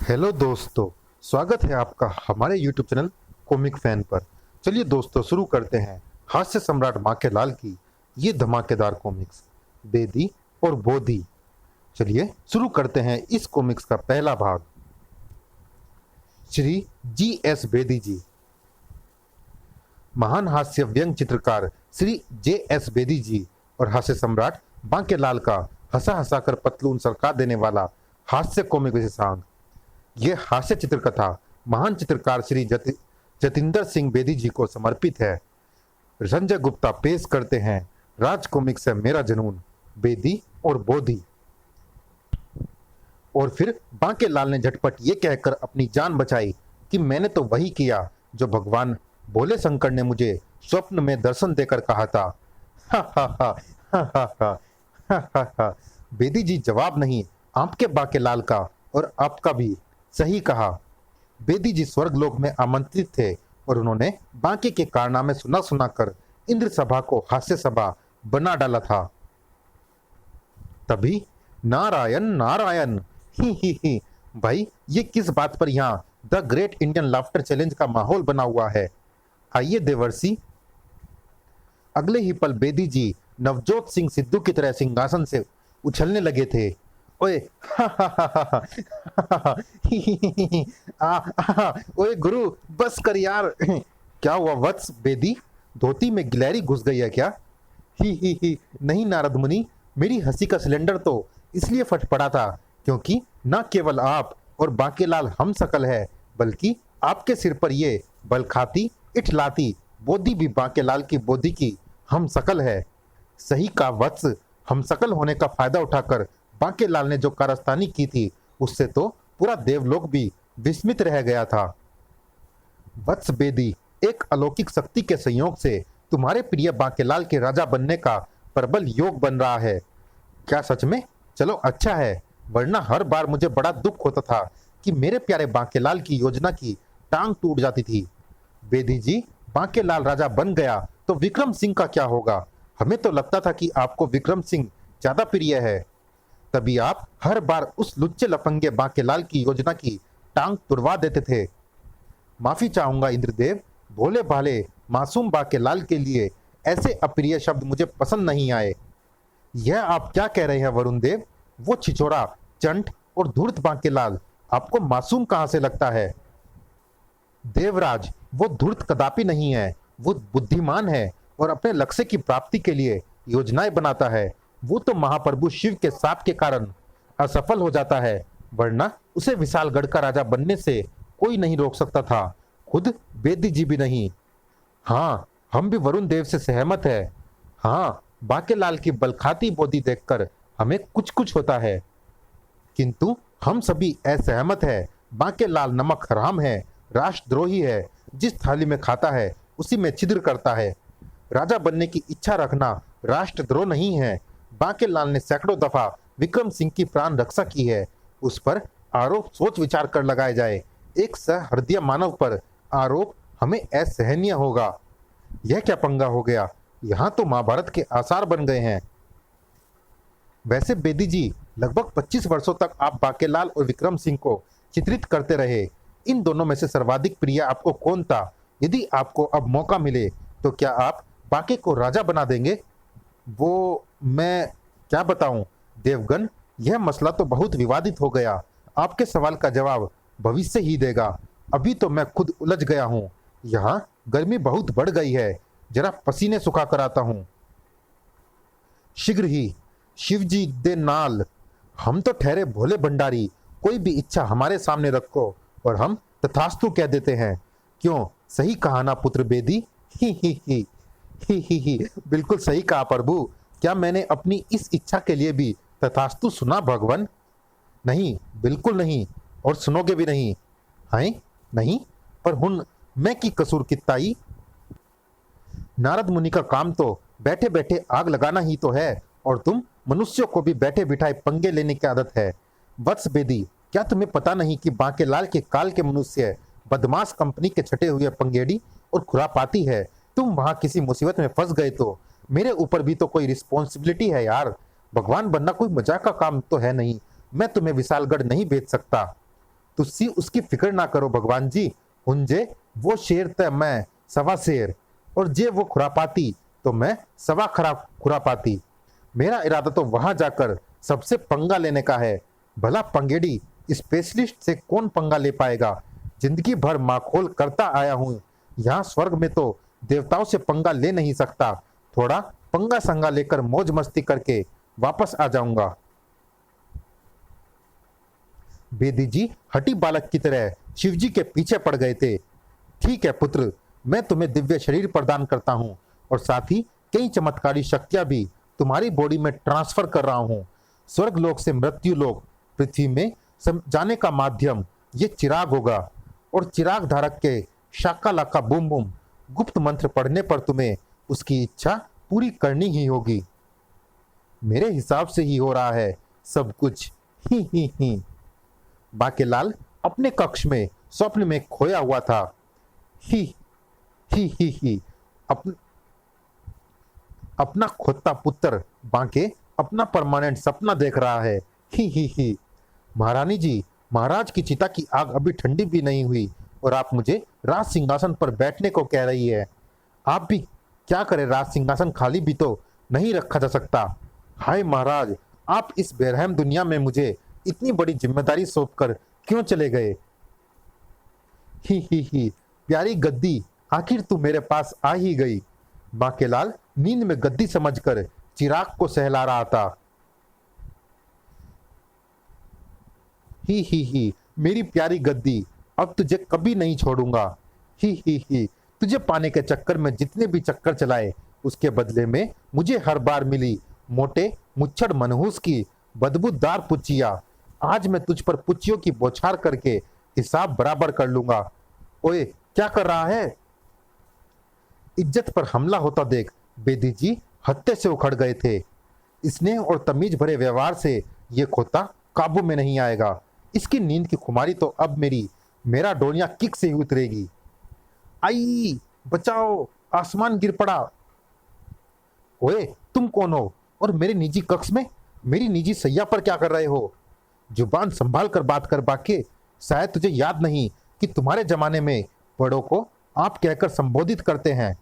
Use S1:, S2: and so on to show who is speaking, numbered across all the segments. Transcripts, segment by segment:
S1: Hello दोस्तों, स्वागत है आपका हमारे यूट्यूब चैनल कॉमिक फैन पर। चलिए दोस्तों, शुरू करते हैं हास्य सम्राट माखनलाल की ये धमाकेदार कॉमिक्स बेदी और बोधी। चलिए शुरू करते हैं इस कॉमिक्स का पहला भाग। श्री जी.एस. बेदी जी। महान हास्य व्यंग चित्रकार श्री जे.एस. बेदी जी और हास्य सम्राट बांकेलाल का हंसा हंसा कर पतलून सरका देने वाला हास्य कॉमिक विशेषांक। यह हास्य चित्रकथा महान चित्रकार श्री जतिंदर सिंह बेदी जी को समर्पित है। संजय गुप्ता पेश करते हैं राज कॉमिक्स से मेरा जुनून, बेदी और बोधी। और फिर बांकेलाल ने झटपट ये कहकर अपनी जान बचाई कि मैंने तो वही किया जो भगवान भोले शंकर ने मुझे स्वप्न में दर्शन देकर कहा था। हा हा हा हा हा हा हा हा हा। बेदी जी, जवाब नहीं आपके बांकेलाल का, और आपका भी सही कहा। बेदी जी स्वर्गलोक में आमंत्रित थे और उन्होंने बांके के कारनामे सुना सुना कर इंद्र सभा को हास्य सभा बना डाला था। तभी नारायण नारायण ही भाई, ये किस बात पर यहाँ the great Indian laughter challenge का माहौल बना हुआ है। आइए देवर्षि। अगले ही पल बेदी जी नवजोत सिंह सिद्धू की तरह सिंहासन से उछलने लगे थे। ओए हा हा हा हा हा ओए गुरु, बस कर यार। क्या हुआ वत्स बेदी, धोती में गिलहरी घुस गई है क्या? ही नहीं नारद मुनि, मेरी हंसी का सिलेंडर तो इसलिए फट पड़ा था क्योंकि न केवल आप और बांकेलाल हम सकल है, बल्कि आपके सिर पर ये बलखाती इठलाती बोधी भी बांकेलाल की बोधी की हम सकल है। सही का वत्स, हम सकल होने का फायदा उठाकर बांकेलाल ने जो कारस्तानी की थी उससे तो पूरा देवलोक भी विस्मित रह गया था। वत्स बेदी, एक अलौकिक शक्ति के संयोग से तुम्हारे प्रिय बांकेलाल के राजा बनने का प्रबल योग बन रहा है। क्या सच में? चलो अच्छा है, वरना हर बार मुझे बड़ा दुख होता था कि मेरे प्यारे बांकेलाल की योजना की टांग टूट जाती थी। बेदी जी, बांकेलाल राजा बन गया तो विक्रम सिंह का क्या होगा? हमें तो लगता था कि आपको विक्रम सिंह ज्यादा प्रिय है, तभी आप हर बार उस लुच्चे लफंगे बांकेलाल की योजना की टांग तुड़वा देते थे। माफी चाहूंगा इंद्रदेव, भोले भाले मासूम बांकेलाल के लिए ऐसे अप्रिय शब्द मुझे पसंद नहीं आए। यह आप क्या कह रहे हैं वरुण देव? वो छिछोरा, चंट और धूर्त बांकेलाल आपको मासूम कहां से लगता है? देवराज, वो धूर्त कदापि नहीं है, वो बुद्धिमान है और अपने लक्ष्य की प्राप्ति के लिए योजनाएं बनाता है। वो तो महाप्रभु शिव के शाप के कारण असफल हो जाता है, वरना उसे विशालगढ़ का राजा बनने से कोई नहीं रोक सकता था, खुद बेदी जी भी नहीं। हाँ, हम भी वरुण देव से सहमत है। हाँ, बांकेलाल की बलखाती बोधी देखकर हमें कुछ कुछ होता है, किंतु हम सभी असहमत है। बांकेलाल नमक हराम है, राष्ट्रद्रोही है, जिस थाली में खाता है उसी में छिद्र करता है। राजा बनने की इच्छा रखना राष्ट्रद्रोह नहीं है। बांकेलाल ने सैकड़ों दफा विक्रम सिंह की प्राण रक्षा की है, उस पर आरोप सोच विचार कर लगाए जाए। एक सहृदय मानव पर आरोप हमें असहनीय होगा। यह क्या पंगा हो गया? यहाँ तो महाभारत के आसार बन गए हैं। वैसे बेदी जी, लगभग 25 वर्षों तक आप बांकेलाल और विक्रम सिंह को चित्रित करते रहे। इन दोनों में से सर्वाधिक प्रिय आपको कौन था? यदि आपको अब मौका मिले तो क्या आप बांके को राजा बना देंगे? वो मैं क्या बताऊं देवगन, यह मसला तो बहुत विवादित हो गया। आपके सवाल का जवाब भविष्य ही देगा। अभी तो मैं खुद उलझ गया हूँ। यहाँ गर्मी बहुत बढ़ गई है, जरा पसीने सुखा कर आता हूँ। शीघ्र ही शिवजी दे नाल। हम तो ठहरे भोले भंडारी, कोई भी इच्छा हमारे सामने रखो और हम तथास्तु कह देते हैं। क्यों, सही कहा ना पुत्र बेदी? ही बिल्कुल सही कहा प्रभु। क्या मैंने अपनी इस इच्छा के लिए भी तथास्तु सुना भगवान? नहीं, बिल्कुल नहीं, और सुनोगे भी नहीं। हैं? नहीं, पर हुन मैं की कसूर किताई? नारद मुनि का काम तो बैठे बैठे आग लगाना ही तो है, और तुम मनुष्यों को भी बैठे बिठाए पंगे लेने की आदत है। वत्स बेदी, क्या तुम्हें पता नहीं कि बांकेलाल के काल के मनुष्य बदमाश कंपनी के छटे हुए पंगेड़ी और खुरापाती है? तुम वहां किसी मुसीबत में फंस गए तो मेरे ऊपर भी तो कोई रिस्पॉन्सिबिलिटी है यार। भगवान बनना कोई मजाक का काम तो है नहीं। मैं तुम्हें विशालगढ़ नहीं भेज सकता। तुसी उसकी फिक्र ना करो भगवान जी। हुंजे वो शेर त मैं सवा शेर, और जे वो खुरापाती तो मैं सवा खुरापाती। मेरा इरादा तो वहां जाकर सबसे पंगा लेने का है। भला पंगेड़ी स्पेशलिस्ट से कौन पंगा ले पाएगा? जिंदगी भर माखोल करता आया हूं। यहाँ स्वर्ग में तो देवताओं से पंगा ले नहीं सकता। थोड़ा पंगा संगा लेकर मौज मस्ती करके वापस आ जाऊंगा। बेदी जी हठी बालक की तरह शिवजी के पीछे पड़ गए थे। ठीक है पुत्र, मैं तुम्हें दिव्य शरीर प्रदान करता हूँ और साथ ही कई चमत्कारी शक्तियां भी तुम्हारी बॉडी में ट्रांसफर कर रहा हूँ। स्वर्ग लोक से मृत्यु लोक पृथ्वी में जाने का माध्यम ये चिराग होगा, और चिराग धारक के शाका लाका बूम बूम गुप्त मंत्र पढ़ने पर तुम्हें उसकी इच्छा पूरी करनी ही होगी। मेरे हिसाब से ही हो रहा है सब कुछ। ही। बाकेलाल अपने कक्ष में स्वप्न में खोया हुआ था। ही। अपना खोता पुत्र बांके अपना परमानेंट सपना देख रहा है। ही। महारानी जी, महाराज की चिता की आग अभी ठंडी भी नहीं हुई और आप मुझे राज सिंहासन पर बैठने को कह रही है। आप भी क्या करें, राज सिंहासन खाली भी तो नहीं रखा जा सकता। हाय महाराज, आप इस बेरहम दुनिया में मुझे इतनी बड़ी जिम्मेदारी सौंपकर क्यों चले गए? ही। प्यारी गद्दी, आखिर तू मेरे पास आ ही गई। बांकेलाल नींद में गद्दी समझकर चिराग को सहला रहा था। ही। मेरी प्यारी गद्दी, अब तुझे कभी नहीं छोड़ूंगा। ही। तुझे पाने के चक्कर में जितने भी चक्कर चलाए उसके बदले में मुझे हर बार मिली मोटे मुच्छड़ मनहूस की बदबूदार पुच्चिया। आज मैं तुझ पर पुच्चियों की बौछार करके हिसाब बराबर कर लूंगा। ओए, क्या कर रहा है? इज्जत पर हमला होता देख बेदी जी हत्थे से उखड़ गए थे। स्नेह और तमीज भरे व्यवहार से ये खोता काबू में नहीं आएगा। इसकी नींद की खुमारी तो अब मेरा डोनिया किक से ही उतरेगी। आई बचाओ, आसमान गिर पड़ा। ओए, तुम कौन हो और मेरे निजी कक्ष में मेरी निजी सैया पर क्या कर रहे हो? जुबान संभाल कर बात कर बाके। शायद तुझे याद नहीं कि तुम्हारे जमाने में बड़ों को आप कहकर संबोधित करते हैं।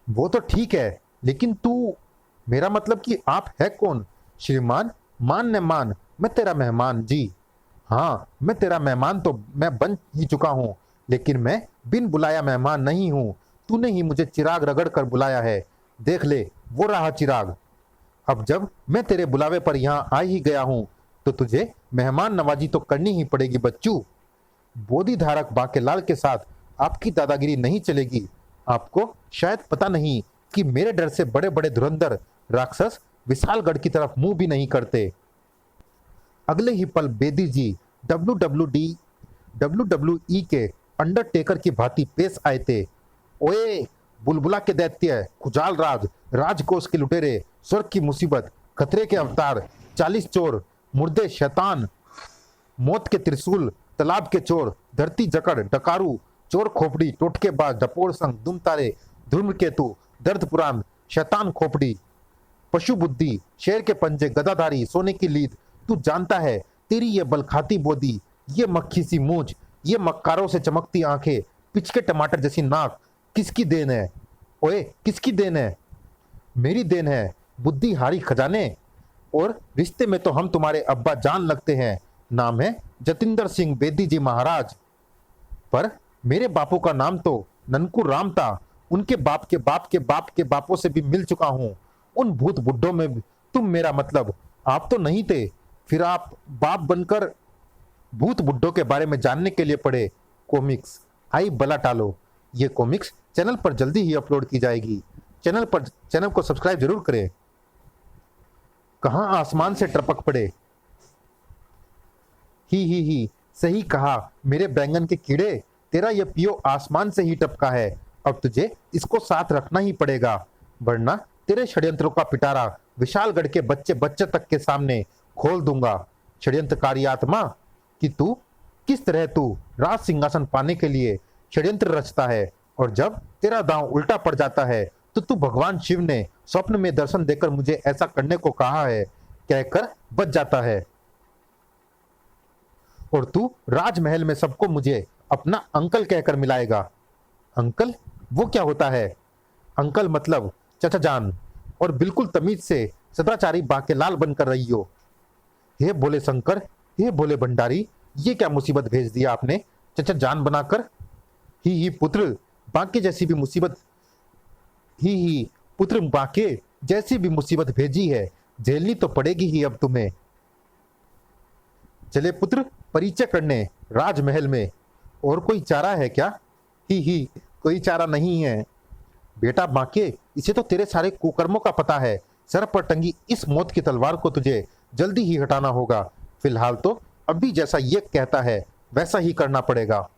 S1: वो तो ठीक है, लेकिन तू, मेरा मतलब कि आप है कौन? श्रीमान, मान न मान, मैं तेरा मेहमान जी। हाँ, मैं तेरा मेहमान तो मैं बन ही चुका हूँ, लेकिन मैं बिन बुलाया मेहमान नहीं हूँ। तूने ही मुझे चिराग रगड़ कर बुलाया है। देख ले, वो रहा चिराग। अब जब मैं तेरे बुलावे पर यहाँ आ ही गया हूँ तो तुझे मेहमान नवाजी तो करनी ही पड़ेगी बच्चू। बोधि धारक बांकेलाल के साथ आपकी दादागिरी नहीं चलेगी। आपको शायद पता नहीं कि मेरे डर से बड़े बड़े धुरंधर राक्षस विशालगढ़ की तरफ मुंह भी नहीं करते। अगले ही पल बेदी जी WWE के अंडरटेकर की भांति पेश आए थे। ओए, बुलबुला के दैत्य, खुजाल राज, राजकोष के लुटेरे, स्वर्ग की मुसीबत, खतरे के अवतार, 40 चोर, मुर्दे शैतान, मौत के त्रिशूल, तालाब के चोर, धरती जकड़, डकारू, चोर खोपड़ी, टोटकेबाज, डपोर संग, दुम तारे, धूम्रकेतु, दर्द पुराण, शैतान खोपड़ी, पशु बुद्धि, शेर के पंजे, गदाधारी, सोने की लीद। तू जानता है, तेरी ये बलखाती बोदी, ये मक्खी सी मूंछ, ये मक्कारों से चमकती आंखें, पिचके टमाटर जैसी नाक किसकी देन है? ओए, किसकी देन है? मेरी देन है, बुद्धि हारी खजाने। और रिश्ते में तो हम तुम्हारे अब्बा जान लगते हैं। नाम है जतिंदर सिंह बेदी जी महाराज। पर मेरे बापू का नाम तो ननकू राम था। उनके बाप के बाप के बाप के बापों से भी मिल चुका हूँ। उन भूत बुड्ढों में भी तुम, मेरा मतलब आप तो नहीं थे। फिर आप बाप बनकर भूत बुड्ढों के बारे में जानने के लिए पढ़े कॉमिक्स। आई बला टालो। ये कॉमिक्स चैनल पर जल्दी ही अपलोड की जाएगी। चैनल को सब्सक्राइब जरूर करें। कहां आसमान से टपक पड़े। ही। सही कहा मेरे बैंगन के कीड़े, तेरा ये पियो आसमान से ही टपका है। अब तुझे इसको साथ रखना ही पड़ेगा, वरना तेरे षड्यंत्रों का पिटारा विशालगढ़ के बच्चे बच्चे तक के सामने खोल दूंगा। षड्यंत्रकारी आत्मा कि तू किस तरह तू राज सिंहासन पाने के लिए षड्यंत्र रचता है, और जब तेरा दांव उल्टा पड़ जाता है तो तू भगवान शिव ने स्वप्न में दर्शन देकर मुझे ऐसा करने को कहा है कहकर बच जाता है। और तू राजमहल में सबको मुझे अपना अंकल कहकर मिलाएगा। अंकल? वो क्या होता है? अंकल मतलब चचा जान, और बिल्कुल तमीज से सदाचारी बाकेलाल बनकर रही हो। हे भोले शंकर, हे भोले भंडारी, ये क्या मुसीबत भेज दिया आपने चचा जान बनाकर। ही पुत्र, बाके जैसी भी मुसीबत, ही पुत्र, बाके जैसी भी मुसीबत भेजी है, झेलनी तो पड़ेगी ही अब तुम्हें। चले पुत्र परिचय करने राजमहल में। और कोई चारा है क्या? ही कोई चारा नहीं है बेटा बाके, इसे तो तेरे सारे कुकर्मों का पता है। सर पर टंगी इस मौत की तलवार को तुझे जल्दी ही हटाना होगा। फिलहाल तो अभी जैसा ये कहता है वैसा ही करना पड़ेगा।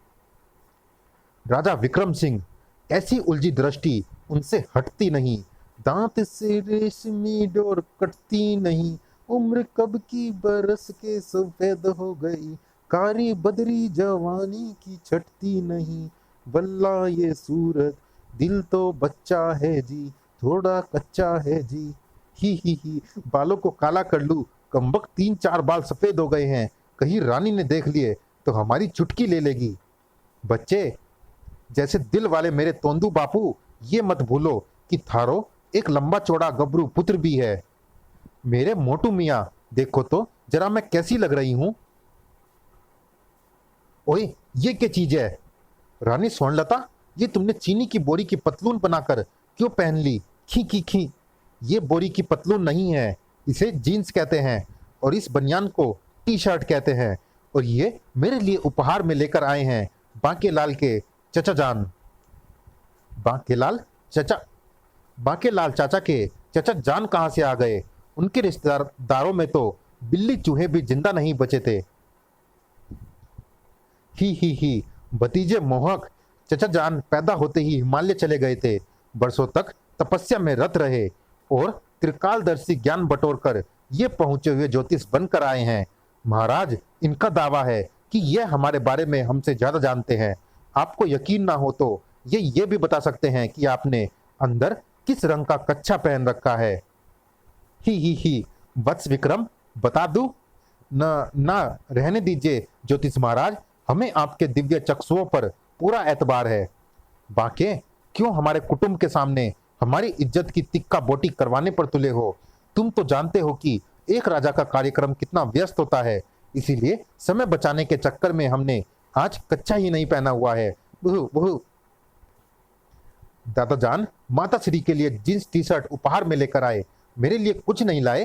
S1: राजा विक्रम सिंह, ऐसी उलझी दृष्टि उनसे हटती नहीं। दांत से रेशमी डोर कटती नहीं, उम्र कब की बरस के सफेद हो गई, कारी बदरी जवानी की छटती नहीं। बल्ला ये सूरत, दिल तो बच्चा है जी, थोड़ा कच्चा है जी। ही बालों को काला कर लूं, कमबख्त 3-4 बाल सफेद हो गए हैं, कहीं रानी ने देख लिए तो हमारी चुटकी ले लेगी। बच्चे जैसे दिल वाले मेरे तोंदू बापू, ये मत भूलो कि थारो एक लंबा चौड़ा गबरू पुत्र भी है। मेरे मोटू मियाँ, देखो तो जरा मैं कैसी लग रही हूं। ओए, ये क्या चीज है? रानी स्वर्णलता, ये तुमने चीनी की बोरी की पतलून बनाकर क्यों पहन ली? खी ये बोरी की पतलून नहीं है, इसे जीन्स कहते हैं, और इस बनियान को टी शर्ट कहते हैं, और ये मेरे लिए उपहार में लेकर आए हैं बांकेलाल के चचा जान। बांकेलाल चचा? बांकेलाल चाचा के चचा जान कहां से आ गए? उनके रिश्तेदारों में तो बिल्ली चूहे भी जिंदा नहीं बचे थे। ही भतीजे मोहक, चचा जान पैदा होते ही हिमालय चले गए थे, बरसों तक तपस्या में रत रहे और त्रिकालदर्शी ज्ञान बटोरकर ये पहुंचे हुए ज्योतिष बनकर आए हैं। महाराज, इनका दावा है कि ये हमारे बारे में हमसे ज्यादा जानते हैं। आपको यकीन ना हो तो ये भी बता सकते हैं कि आपने अंदर किस रंग का कच्छा पहन रखा है। ही वत्स विक्रम, बता दूं? ना रहने दीजिए ज्योतिष महाराज, हमें आपके दिव्य चक्षुओं पर पूरा एतबार है। बाके, क्यों हमारे कुटुंब के सामने हमारी इज्जत की तिक्का बोटी करवाने पर तुले हो? तुम तो जानते हो कि एक राजा का कार्यक्रम कितना व्यस्त होता है, इसीलिए समय बचाने के चक्कर में हमने आज कच्चा ही नहीं पहना हुआ है। बहु दादा जान, माता श्री के लिए जींस टी शर्ट उपहार में लेकर आए, मेरे लिए कुछ नहीं लाए?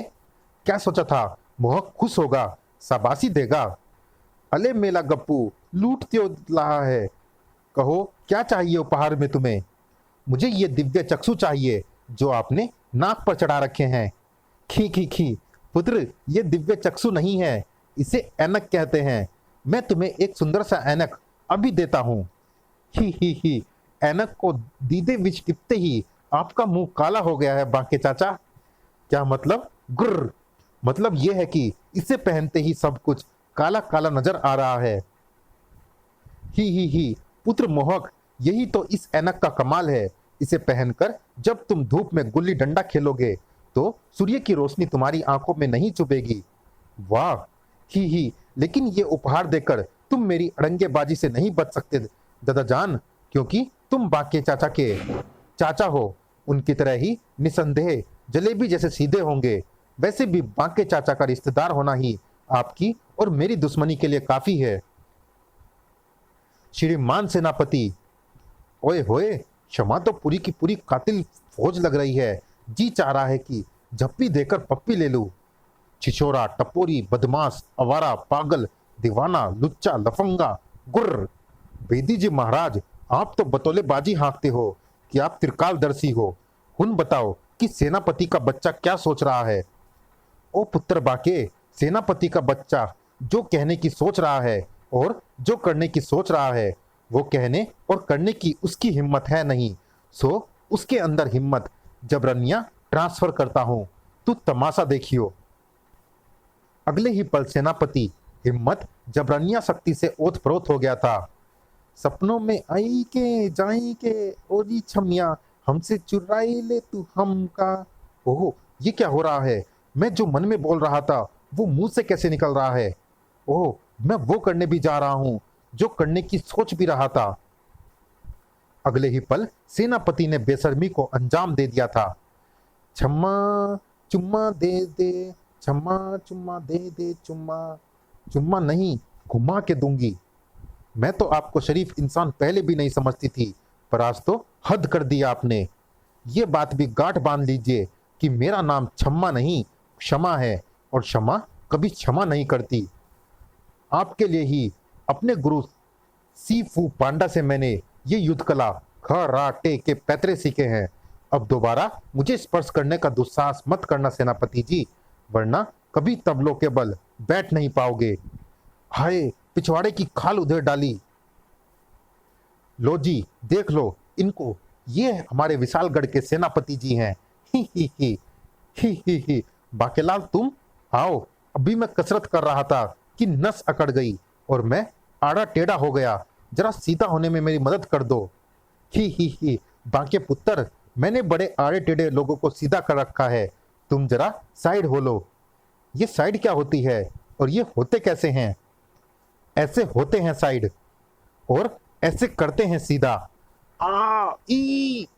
S1: क्या सोचा था मोहक खुश होगा, शाबाशी देगा? अले मेला गप्पू, लूट क्यों रहा है? कहो क्या चाहिए उपहार में तुम्हें? मुझे ये दिव्य चक्षु चाहिए जो आपने नाक पर चढ़ा रखे हैं। खी पुत्र, ये दिव्य चक्षु नहीं है, इसे ऐनक कहते हैं। मैं तुम्हें एक सुंदर सा ऐनक अभी देता हूं। ही ऐनक को दीदे विच टिपते ही आपका मुंह काला हो गया है बांके चाचा। क्या मतलब? गुर्र, मतलब यह है कि इसे पहनते ही सब कुछ काला काला नजर आ रहा है। ही पुत्र मोहक, यही तो इस ऐनक का कमाल है। इसे पहनकर जब तुम धूप में गुल्ली डंडा खेलोगे तो सूर्य की रोशनी तुम्हारी आंखों में नहीं चुभेगी। वाह! ही लेकिन ये उपहार देकर तुम मेरी अड़ंगेबाजी से नहीं बच सकते दादा जान, क्योंकि तुम बाके चाचा के चाचा हो। उनकी तरह ही निसंदेह जलेबी जैसे सीधे होंगे। वैसे भी बाके चाचा का रिश्तेदार होना ही आपकी और मेरी दुश्मनी के लिए काफी है। श्रीमान सेनापति, ओए होए, क्षमा तो पूरी की पूरी कातिल फौज लग रही है। जी चाह रहा है कि झप्पी देकर पप्पी ले लूं। छिछोरा, टपोरी, बदमाश, आवारा, पागल, दीवाना, लुच्चा, लफंगा, गुर्र। बेदी जी महाराज, आप तो बतौलेबाजी हाँकते हो कि आप त्रिकालदर्शी हो। हुन बताओ कि सेनापति का बच्चा क्या सोच रहा है? ओ पुत्र बाके, सेनापति का बच्चा जो कहने की सोच रहा है और जो करने की सोच रहा है, वो कहने और करने की उसकी हिम्मत है नहीं। सो उसके अंदर हिम्मत जबरनिया ट्रांसफर करता हूं। तू तमाशा देखियो। अगले ही पल सेनापति हिम्मत जबरनिया शक्ति से ओत-प्रोत हो गया था। सपनों में आई के जाई के ओजी छमिया, हमसे चुराई ले तू हमका। ओह, ये क्या हो रहा है? मैं जो मन में बोल रहा था वो मुंह से कैसे निकल रहा है? ओह, मैं वो करने भी जा रहा हूं जो करने की सोच भी रहा था। अगले ही पल सेनापति ने बेशर्मी को अंजाम दे दिया था। छम्मा चुम्मा दे दे, छम्मा चुम्मा दे दे, चुम्मा चुम्मा नहीं, घुमा के दूंगी। मैं तो आपको शरीफ इंसान पहले भी नहीं समझती थी, पर आज तो हद कर दिया आपने। ये बात भी गांठ बांध लीजिए कि मेरा नाम छम्मा नहीं क्षमा है, और क्षमा कभी क्षमा नहीं करती। आपके लिए ही अपने गुरु सी फू पांडा से मैंने ये युद्ध कला खराटे के पैतरे सीखे हैं। अब दोबारा मुझे स्पर्श करने का दुस्साहस मत करना सेनापति जी, वरना कभी तबलों के बल बैठ नहीं पाओगे। हाय, पिछवाड़े की खाल उधर डाली। लो जी, देख लो इनको, ये हमारे विशालगढ़ के सेनापति जी हैं। ही ही ही ही। बाकेलाल तुम आओ। अभी मैं कसरत कर रहा था कि नस अकड़ गई और मैं आड़ा टेढ़ा हो गया। जरा सीधा होने में मेरी मदद कर दो। ही। बाके पुत्र, मैंने बड़े आड़े टेढ़े लोगों को सीधा कर रखा है, तुम जरा साइड हो लो। ये साइड क्या होती है और ये होते कैसे हैं? ऐसे होते हैं साइड, और ऐसे करते हैं सीधा। आ ई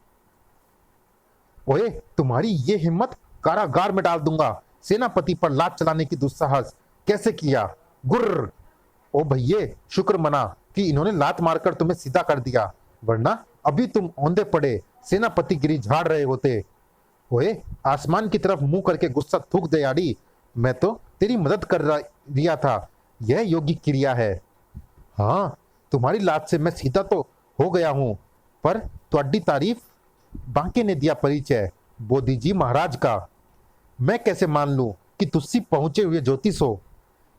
S1: ओए, तुम्हारी ये हिम्मत, कारागार में डाल दूंगा। सेनापति पर लात चलाने की दुस्साहस कैसे किया? गुर्र। ओ भैये, शुक्र मना कि इन्होंने लात मारकर तुम्हें सीधा कर दिया, वरना अभी तुम औंधे पड़े सेनापति गिरी झाड़ रहे होते। ओए, आसमान की तरफ मुंह करके गुस्सा थूक दे यारी। मैं तो तेरी मदद कर दिया था, यह योगी क्रिया है। हाँ, तुम्हारी लात से मैं सीधा तो हो गया हूं, पर ਤੁਹਾਡੀ तारीफ बांके ने दिया परिचय बोधी जी महाराज का। मैं कैसे मान लूं कि तुस्सी पहुंचे हुए ज्योतिष हो?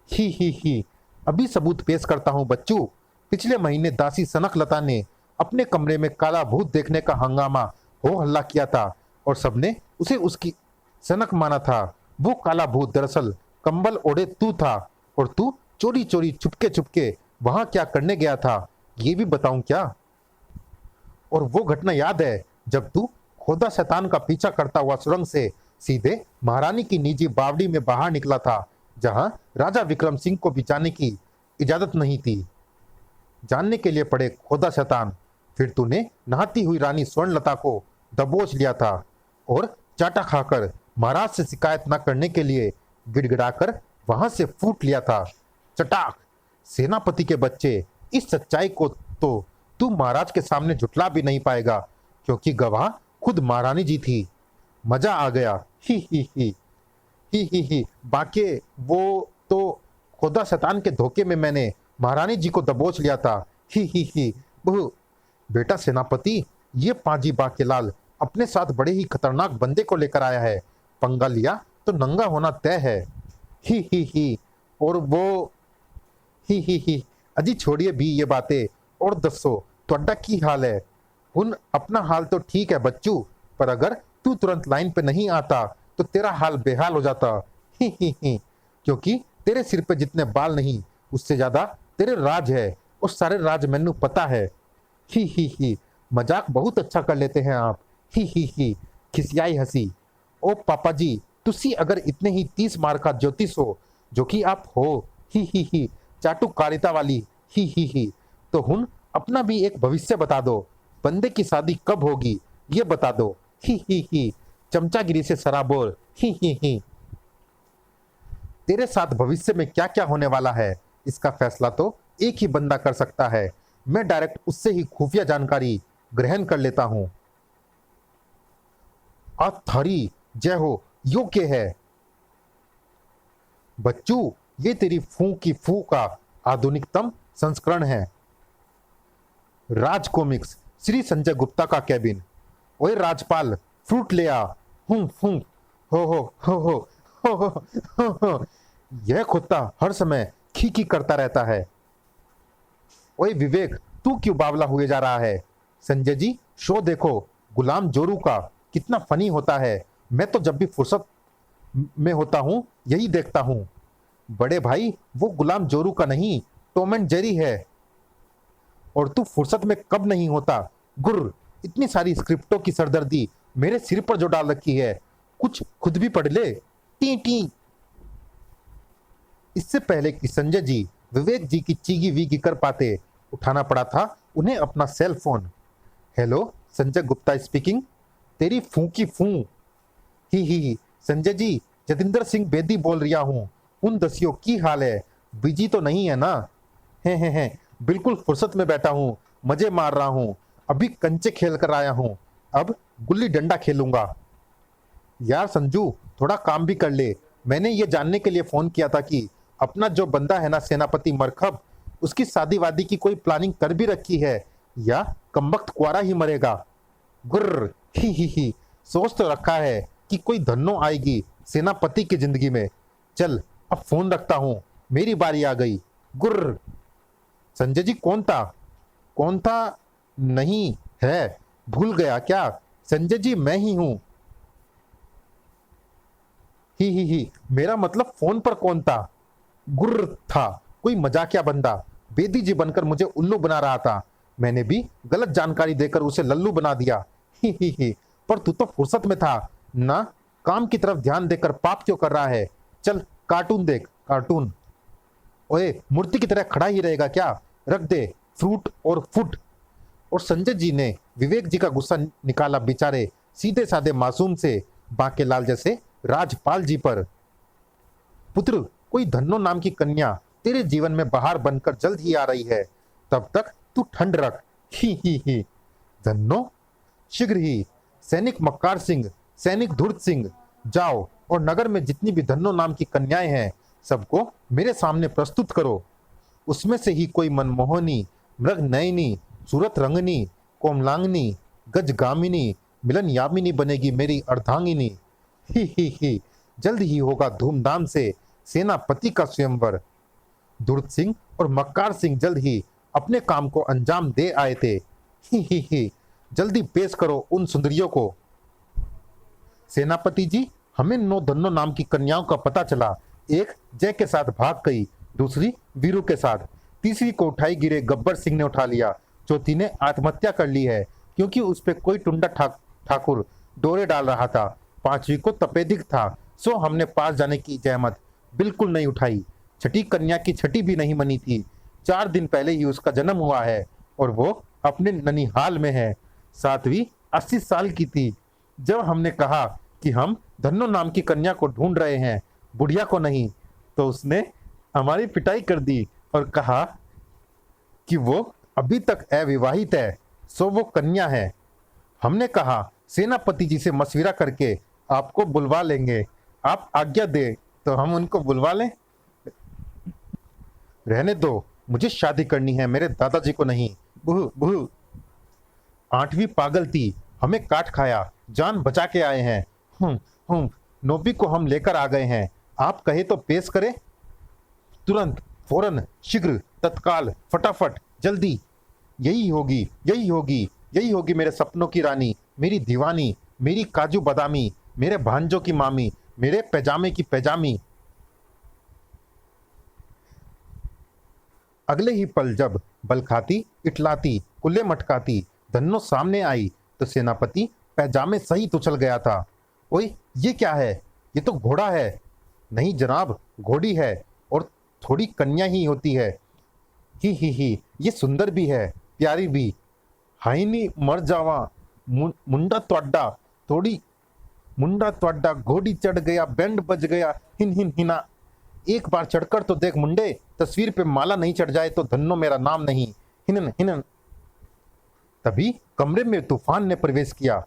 S1: ही। अभी सबूत पेश करता हूं बच्चू। पिछले महीने दासी सनक लता ने अपने कमरे में काला भूत देखने का हंगामा हो हल्ला किया था, और सबने उसे उसकी सनक माना था। वो काला भूत दरअसल कंबल ओढ़े तू था, और तू चोरी चोरी चुपके चुपके वहां क्या करने गया था, ये भी बताऊं क्या? और वो घटना याद है जब तू खोदा शैतान का पीछा करता हुआ सुरंग से सीधे महारानी की निजी बावड़ी में बाहर निकला था, जहां राजा विक्रम सिंह को भी जाने की इजाजत नहीं थी। जानने के लिए पड़े खोदा शैतान। फिर तूने नहाती हुई रानी स्वर्णलता को दबोच लिया था, और चाटा खाकर महाराज से शिकायत न करने के लिए गिड़गिड़ाकर वहां से फूट लिया था। चटाक। सेनापति के बच्चे, इस सच्चाई को तो तू महाराज के सामने झुटला भी नहीं पाएगा, क्योंकि गवाह खुद महारानी जी थी। मजा आ गया। ही। बाके वो तो खुदा शैतान के धोखे में मैंने महारानी जी को दबोच लिया था। ही। बहु बेटा सेनापति, ये पाजी बाकेलाल अपने साथ बड़े ही खतरनाक बंदे को लेकर आया है। पंगा लिया तो नंगा होना तय है। ही। और वो ही। अजी छोड़िए भी ये बातें, और दसो ਤੁਹਾਡਾ की हाल है? हुन अपना हाल तो ठीक है बच्चू, पर अगर तू तुरंत लाइन पे नहीं आता तो तेरा हाल बेहाल हो जाता। ही। क्योंकि तेरे सिर पे जितने बाल नहीं, उससे ज्यादा तेरे राज है, और सारे राज मैनू पता है। ही। मजाक बहुत अच्छा कर लेते हैं आप। ही। खिसियाई हंसी। ओ पापा जी, तुसी अगर इतने ही 30 मार का ज्योतिष हो, जो कि आप हो, ही चाटुकारिता वाली, ही तो हुन अपना भी एक भविष्य बता दो। बंदे की शादी कब होगी ये बता दो। ही। चमचागिरी से सराबोर। ही। तेरे साथ भविष्य में क्या क्या होने वाला है, इसका फैसला तो एक ही बंदा कर सकता है। मैं डायरेक्ट उससे ही खुफिया जानकारी ग्रहण कर लेता हूं। थारी जय हो, योग्य है बच्चू। ये तेरी फू की फू का आधुनिकतम संस्करण है। राज कॉमिक्स, श्री संजय गुप्ता का कैबिन। ओए राजपाल, फ्रूट ले आ। हूं। हो। यह कुत्ता हर समय खी करता रहता है। ओए विवेक, तू क्यों बावला हुए जा रहा है? संजय जी, शो देखो गुलाम जोरू का, कितना फनी होता है। मैं तो जब भी फुर्सत में होता हूं यही देखता हूं। बड़े भाई, वो गुलाम जोरू का नहीं, टॉम एंड जेरी है। और तू फुर्सत में कब नहीं होता? गुर्र, इतनी सारी स्क्रिप्टों की सरदर्दी मेरे सिर पर जो डाल रखी है, कुछ खुद भी पढ़ ले। टी। इससे पहले कि संजय जी विवेक जी की चीगी वीगी कर पाते। उठाना पड़ा था उन्हें अपना cell phone. Hello, Sanjay Gupta speaking. तेरी फू की फू। ही, संजय जी, जतिंदर सिंह बेदी बोल रिया हूँ। उन दसियों की हाल है? बिजी तो नहीं है ना? है, बिल्कुल फुर्सत में बैठा हूँ, मजे मार रहा हूँ। अभी कंचे खेल कर आया हूँ, अब गुल्ली डंडा खेलूंगा। यार संजू, थोड़ा काम भी कर ले। मैंने ये जानने के लिए फोन किया था कि अपना जो बंदा है ना, सेनापति मरखब, उसकी शादी वादी की कोई प्लानिंग कर भी रखी है या कमबख्त कुआरा ही मरेगा? गुर्र, ही, सोच तो रखा है कि कोई धन्नो आएगी सेनापति की जिंदगी में। चल अब फोन रखता हूं, मेरी बारी आ गई। गुर्र। संजय जी, कौन था? कौन था? नहीं है, भूल गया क्या? संजय जी, मैं ही हूं। ही, मेरा मतलब फोन पर कौन था? गुर्र था, कोई मजाकिया बंदा। बेदी जी बनकर मुझे उल्लू बना रहा था। मैंने भी गलत जानकारी देकर उसे लल्लू बना दिया। ही, पर तू तो फुर्सत में था ना, काम की तरफ ध्यान देकर पाप क्यों कर रहा है? चल कार्टून देख, कार्टून। ओए, मूर्ति की तरह खड़ा ही रहेगा क्या? रख दे फ्रूट और फुट। और संजय जी ने विवेक जी का गुस्सा निकाला बेचारे सीधे साधे मासूम से बांके लाल जैसे राजपाल जी पर। पुत्र, कोई धन्नो नाम की कन्या तेरे जीवन में बहार बनकर जल्द ही आ रही है, तब तक तू ठंड रख। ही, धन्नो? शीघ्र ही। सैनिक मक्कार सिंह, सैनिक धुर्त सिंह, जाओ और नगर में जितनी भी धन्नो नाम की कन्याएं हैं सबको मेरे सामने प्रस्तुत करो। उसमें से ही कोई मनमोहनी, मृग नयनी, सूरत रंगनी, कोमलांगनी, गजगामिनी, मिलन यामिनी बनेगी मेरी अर्धांगिनी। ही, जल्द ही होगा धूमधाम से सेनापति का स्वयंवर। दुर्द सिंह और मक्कार सिंह जल्द ही अपने काम को अंजाम दे आए थे। ही, जल्दी पेश करो उन सुंदरियों को। सेनापति जी, हमें 9 धन्नो नाम की कन्याओं का पता चला। एक जय के साथ भाग गई, दूसरी वीरू के साथ, तीसरी को उठाई गिरे गब्बर सिंह ने उठा लिया, चौथी ने आत्महत्या कर ली है क्योंकि उस पे कोई टुंडा ठाकुर डोरे डाल रहा था, पांचवी को तपेदिक था, सो हमने पास जाने की जहमत बिल्कुल नहीं उठाई। छठी कन्या की छठी भी नहीं मनी थी, 4 दिन पहले ही उसका जन्म हुआ है और वो अपने ननिहाल में है। सातवीं 80 साल की थी। जब हमने कहा कि हम धन्नो नाम की कन्या को ढूंढ रहे हैं, बुढ़िया को नहीं, तो उसने हमारी पिटाई कर दी और कहा कि वो अभी तक अविवाहित है, सो वो कन्या है। हमने कहा सेनापति जी से मशविरा करके आपको बुलवा लेंगे, आप आज्ञा दे तो हम उनको बुलवा लें। रहने दो, मुझे शादी करनी है, मेरे दादाजी को नहीं। बुह बुह। 8वीं पागल थी, हमें काट खाया, जान बचा के आए हैं। नोबी को हम लेकर आ गए हैं, आप कहे तो पेश करें। तुरंत, फौरन, शीघ्र, तत्काल, फटाफट, जल्दी। यही होगी, यही होगी, यही होगी मेरे सपनों की रानी, मेरी दीवानी, मेरी काजू बादामी, मेरे भांजों की मामी, मेरे पैजामे की पैजामी। अगले ही पल जब बल खाती, इटलाती, कुल्ले मटकाती धन्नो सामने आई तो सेनापति पैजामे सहित उछल गया था। ओए, ये क्या है? ये तो घोड़ा है। नहीं जनाब, घोड़ी है और थोड़ी कन्या ही होती है। ही, ये सुंदर भी है, प्यारी भी। हाइनी मर जावा, मुंडा त्वाड्डा, थोड़ी मुंडा त्वाड्डा, घोड़ी चढ़ गया, बैंड बज गया, हिन हिना। एक बार चढ़कर तो देख मुंडे, तस्वीर पे माला नहीं चढ़ जाए तो धन्नो मेरा नाम नहीं। हिनन हिनन। तभी कमरे में तूफान ने प्रवेश किया।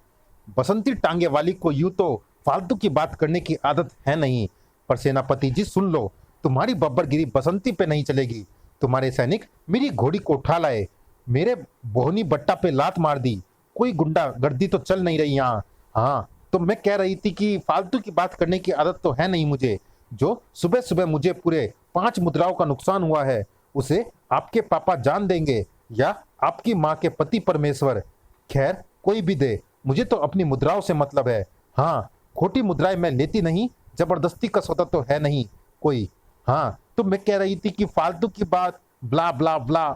S1: बसंती टांगे वाली को यूं तो फालतू की बात करने की आदत है नहीं, पर सेनापति जी सुन लो, तुम्हारी बब्बरगिरी बसंती पे नहीं चलेगी। तुम्हारे सैनिक मेरी घोड़ी को उठा लाए, मेरे बोहनी बट्टा पे लात मार दी। कोई गुंडा गर्दी तो चल नहीं रही यहाँ। हाँ, तो मैं कह रही थी कि फालतू की बात करने की आदत तो है नहीं मुझे। जो सुबह सुबह मुझे पूरे 5 मुद्राओं का नुकसान हुआ है, उसे आपके पापा जान देंगे या आपकी माँ के पति परमेश्वर। खैर, कोई भी दे, मुझे तो अपनी मुद्राओं से मतलब है। हाँ, खोटी मुद्राएं मैं लेती नहीं, जबरदस्ती का सौदा तो है नहीं कोई। हाँ, तो मैं कह रही थी कि फालतू की बात ब्ला ब्ला ब्ला।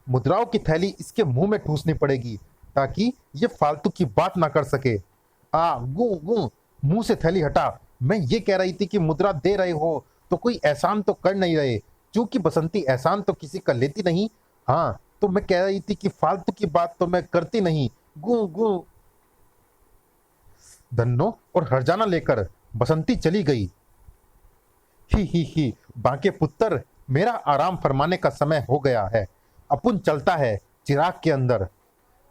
S1: मुद्राओं की थैली इसके मुंह में ठूसनी पड़ेगी ताकि ये फालतू की बात ना कर सके। गू गू, मुंह से थैली हटा। मैं ये कह रही थी कि मुद्रा दे रहे हो तो कोई एहसान तो कर नहीं रहे। चूंकि बसंती एहसान तो किसी का लेती नहीं। हाँ, तो मैं कह रही थी कि फालतू की बात तो मैं करती नहीं। गु गु धन्नो और हरजाना लेकर बसंती चली गई। ही बांके पुत्र, मेरा आराम फरमाने का समय हो गया है। अपुन चलता है चिराग के अंदर।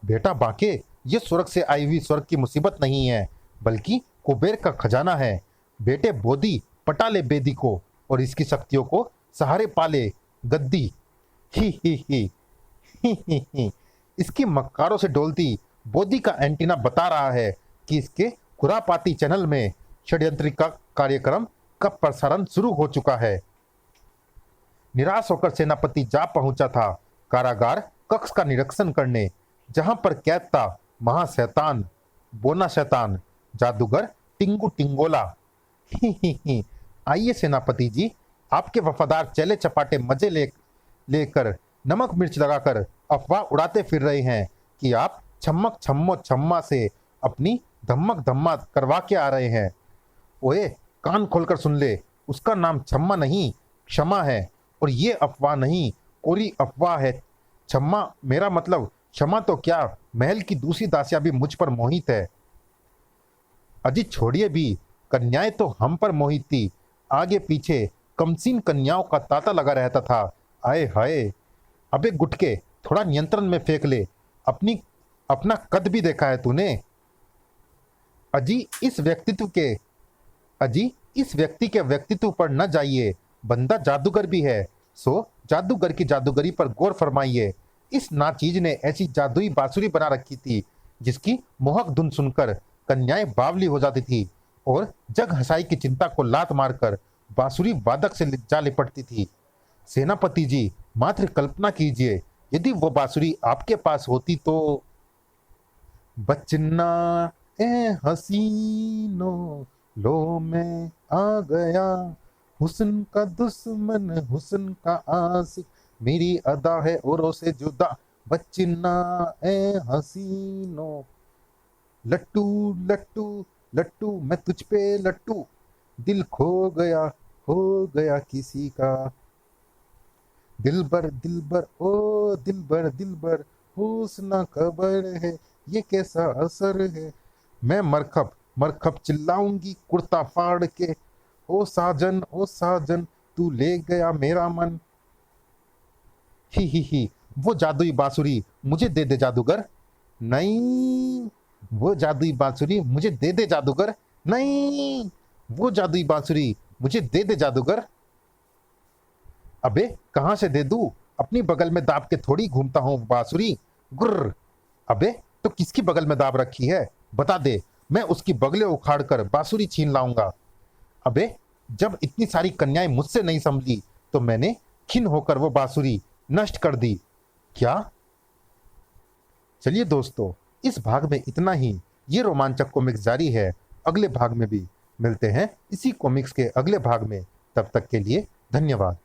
S1: बेटा बांके, ये स्वर्ग से आई हुई स्वर्ग की मुसीबत नहीं है, बल्कि कुबेर का खजाना है। बेटे बोधी, पटा ले बेदी को और इसकी शक्तियों को सहारे पाले गद्दी। ही ही इसकी मक्कारों से डोलती बोधी का एंटीना बता रहा है कि इसके खुरापाती चैनल में षड्यंत्रिका कार्यक्रम का प्रसारण शुरू हो चुका है। निराश होकर सेनापति जा पहुंचा था कारागार कक्ष का निरीक्षण करने, जहां पर कैद था महाशैतान बोना शैतान जादूगर टिंगू टिंगोला। ही आइए सेनापति जी, आपके वफादार चेले चपाटे मजे लेकर नमक मिर्च लगाकर अफवाह उड़ाते फिर रहे हैं कि आप छम्मक छम्मो छम्मा से अपनी धम्मक धम्मा करवा के आ रहे हैं। ओए, कान खोलकर सुन ले, उसका नाम छम्मा नहीं क्षमा है, और ये अफवाह नहीं, कोरी अफवाह है। छम्मा मेरा मतलब क्षमा तो क्या, महल की दूसरी दासियां भी मुझ पर मोहित है। अजी छोड़िए भी, कन्याएं तो हम पर मोहित थी। आगे पीछे कमसीन कन्याओं का तांता लगा रहता था। आए हाय, अबे गुटके, थोड़ा नियंत्रण में फेंक ले। अपना कद भी देखा है तूने? अजी इस व्यक्ति के व्यक्तित्व पर न जाइए। बंदा जादूगर भी है, सो जादूगर की जादूगरी पर गौर फरमाइए। इस नाचीज ने ऐसी जादुई बांसुरी बना रखी थी जिसकी मोहक धुन सुनकर कन्याएं बावली हो जाती थी और जग हंसाई की चिंता को लात मारकर बांसुरी वादक से जा लिपटती थी। सेनापति जी, मात्र कल्पना कीजिए, यदि वो बांसुरी आपके पास होती तो। बचना ए हसीनो, लो मैं आ गया, हुस्न का दुश्मन हुस्न का आशिक, मेरी अदा है औरों से जुदा। बचना ए हसीनो, लट्टू लट्टू लट्टू मैं तुझ पे लट्टू, दिल खो गया किसी का। दिलबर दिलबर ओ दिलबर दिलबर, हुस्न खबर है ये कैसा असर है। मैं मरखब मरखब चिल्लाऊंगी कुर्ता फाड़ के, ओ साजन तू ले गया मेरा मन। ही वो जादुई बांसुरी मुझे दे दे जादूगर। नहीं, वो जादुई बांसुरी मुझे दे दे जादूगर। नहीं, वो जादुई बांसुरी मुझे दे दे जादूगर। अबे कहां से दे दूं? अपनी बगल में दाब के थोड़ी घूमता हूं बांसुरी। गुर्र। अबे तो किसकी बगल में दाब रखी है? बता दे, मैं उसकी बगलें उखाड़ कर बांसुरी छीन लाऊंगा। अबे जब इतनी सारी कन्याएं मुझसे नहीं संभली तो मैंने खिन्न होकर वो बांसुरी नष्ट कर दी। क्या? चलिए दोस्तों, इस भाग में इतना ही। ये रोमांचक कॉमिक्स जारी है, अगले भाग में भी मिलते हैं इसी कॉमिक्स के अगले भाग में। तब तक के लिए धन्यवाद।